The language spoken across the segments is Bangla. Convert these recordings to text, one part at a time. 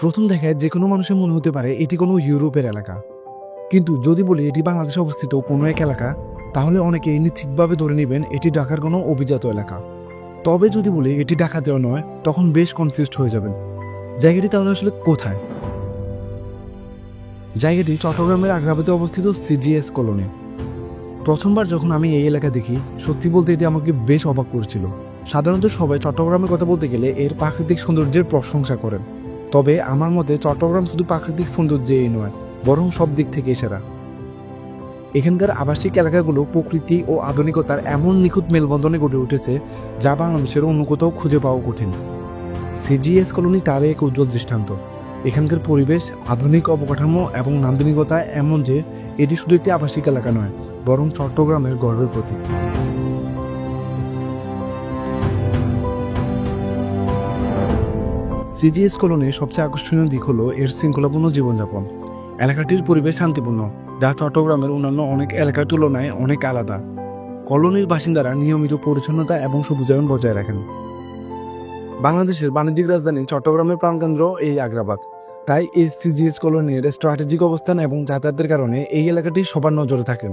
প্রথম দেখায় যে কোনো মানুষের মনে হতে পারে এটি কোনো ইউরোপের এলাকা, কিন্তু যদি বলি এটি বাংলাদেশে অবস্থিত কোনো এক এলাকা, তাহলে অনেকে নিশ্চিতভাবে ধরে নেবেন এটি ঢাকার কোনো অভিজাত এলাকা। তবে যদি বলি এটি ঢাকাতেও নয়, তখন বেশ কনফিউজড হয়ে যাবেন। জায়গাটি তাহলে আসলে কোথায়? জায়গাটি চট্টগ্রামের আগ্রাবাদে অবস্থিত সিজিএস কলোনি। প্রথমবার যখন আমি এই এলাকা দেখি, সত্যি বলতে এটি আমাকে বেশ অবাক করেছিল। সাধারণত সবাই চট্টগ্রামের কথা বলতে গেলে এর প্রাকৃতিক সৌন্দর্যের প্রশংসা করেন, তবে আমার মতে চট্টগ্রাম শুধু প্রাকৃতিক সৌন্দর্যেই নয়, বরং সব দিক থেকে সেরা। এখানকার আবাসিক এলাকাগুলো প্রকৃতি ও আধুনিকতার এমন নিখুঁত মেলবন্ধনে গড়ে উঠেছে যা বাংলাদেশের অন্য কোথাও খুঁজে পাওয়া কঠিন। সিজিএস কলোনি তার এক উজ্জ্বল দৃষ্টান্ত। এখানকার পরিবেশ, আধুনিক অবকাঠামো এবং নান্দনিকতা এমন যে এটি শুধু একটি আবাসিক এলাকা নয়, বরং চট্টগ্রামের গর্বের প্রতীক। সিজিএস কলোনির সবচেয়ে আকর্ষণীয় দিক হলো এর শৃঙ্খলাপূর্ণ জীবনযাপন। এলাকাটির পরিবেশ শান্তিপূর্ণ, যা চট্টগ্রামের অন্যান্য অনেক এলাকার তুলনায় অনেক আলাদা। কলোনির বাসিন্দারা নিয়মিত পরিচ্ছন্নতা এবং সবুজায়ন বজায় রাখেন। বাংলাদেশের বাণিজ্যিক রাজধানী চট্টগ্রামের প্রাণকেন্দ্র এই আগ্রাবাদ, তাই এই সিজিএস কলোনির স্ট্র্যাটেজিক অবস্থান এবং যাতায়াতের কারণে এই এলাকাটি সবার নজরে থাকেন।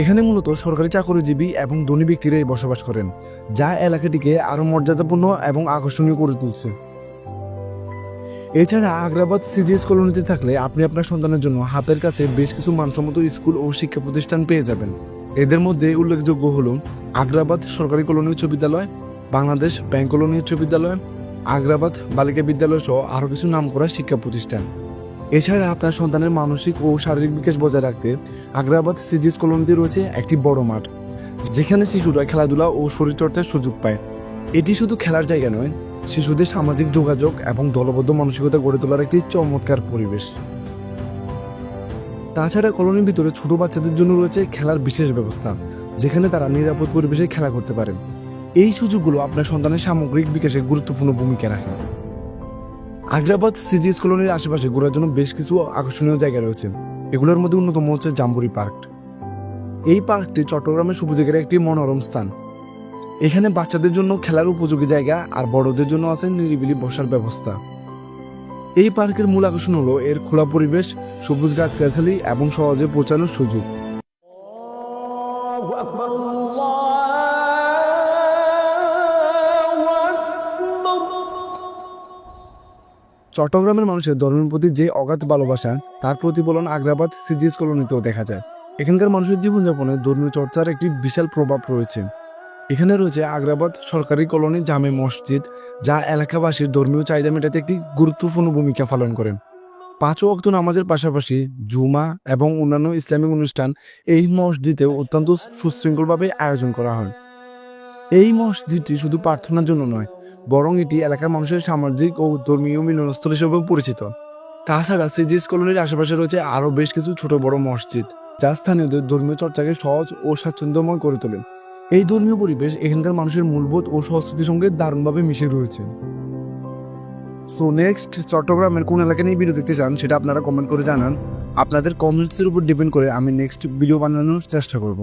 এখানে মূলত সরকারি চাকরিজীবী এবং ধনী ব্যক্তিরাই বসবাস করেন, যা এলাকাটিকে আরও মর্যাদাপূর্ণ এবং আকর্ষণীয় করে তুলছে। এছাড়া আগ্রাবাদ সিজিএস কলোনিতে থাকলে আপনি আপনার সন্তানের জন্য হাতের কাছে বেশ কিছু মানসম্মত স্কুল ও শিক্ষা প্রতিষ্ঠান পেয়ে যাবেন। এদের মধ্যে উল্লেখযোগ্য হল আগ্রাবাদ সরকারি কলোনি উচ্চ বিদ্যালয়, বাংলাদেশ ব্যাংক কলোনি উচ্চ বিদ্যালয়, আগ্রাবাদ বালিকা বিদ্যালয় সহ আরও কিছু নামকরা শিক্ষা প্রতিষ্ঠান। এছাড়া আপনার সন্তানের মানসিক ও শারীরিক বিকাশ বজায় রাখতে আগ্রাবাদ সিজিএস কলোনিতে রয়েছে একটি বড় মাঠ, যেখানে শিশুরা খেলাধুলা ও শরীরচর্চার সুযোগ পায়। এটি শুধু খেলার জায়গা নয়, শিশুদের সামাজিক যোগাযোগ এবং দলবদ্ধ মানসিকতা গড়ে তোলার একটি চমৎকার পরিবেশ। তাছাড়া কলোনির ভিতরে ছোট বাচ্চাদের জন্য রয়েছে খেলার বিশেষ ব্যবস্থা, যেখানে তারা নিরাপদ পরিবেশে খেলা করতে পারেন। এই সুযোগগুলো আপনার সন্তানের সামগ্রিক বিকাশে গুরুত্বপূর্ণ ভূমিকা রাখে। আগ্রাবাদ সিজিএস কলোনির আশেপাশে ঘোরার জন্য বেশ কিছু আকর্ষণীয় জায়গা রয়েছে। এগুলোর মধ্যে অন্যতম হচ্ছে জাম্বুরি পার্ক। এই পার্কটি চট্টগ্রামের সবুজের একটি মনোরম স্থান। এখানে বাচ্চাদের জন্য খেলার উপযোগী জায়গা আর বড়দের জন্য আছে নিরিবিলি বসার ব্যবস্থা। এই পার্কের মূল আকর্ষণ হলো এর খোলা পরিবেশ, সবুজ গাছগাছালি এবং সহজে পৌঁছানোর সুযোগ। চট্টগ্রামের মানুষের ধর্মের প্রতি যে অগাধ ভালোবাসা, তার প্রতিফলন আগ্রাবাদ সিজিএস কলোনিতেও দেখা যায়। এখানকার মানুষের জীবনযাপনে ধর্মীয় চর্চার একটি বিশাল প্রভাব রয়েছে। এখানে রয়েছে আগ্রাবাদ সরকারি কলোনি জামে মসজিদ, যা এলাকাবাসীর ধর্মীয় চাহিদা মেটাতে একটি গুরুত্বপূর্ণ ভূমিকা পালন করেন। 5 ওয়াক্ত নামাজের পাশাপাশি জুমা এবং অন্যান্য ইসলামিক অনুষ্ঠান এই মসজিদেও অত্যন্ত সুশৃঙ্খলভাবে আয়োজন করা হয়। এই মসজিদটি শুধু প্রার্থনার জন্য নয়, বরং এটি এলাকার মানুষের সামাজিক ও ধর্মীয় মিলনস্থল হিসেবেও পরিচিত। তাছাড়া সিজিএস কলোনির আশেপাশে রয়েছে আরও বেশ কিছু ছোট বড় মসজিদ, যা স্থানীয়দের ধর্মীয় চর্চাকে সহজ ও স্বাচ্ছন্দ্যময় করে তোলে। এই ধর্মীয় পরিবেশ এখানকার মানুষের মূলবোধ ও সংস্কৃতির সঙ্গে দারুণভাবে মিশে রয়েছে। সো নেক্সট চট্টগ্রামের কোন এলাকা নিয়ে ভিডিও দেখতে চান সেটা আপনারা কমেন্ট করে জানান। আপনাদের কমেন্টসের উপর ডিপেন্ড করে আমি নেক্সট ভিডিও বানানোর চেষ্টা করব।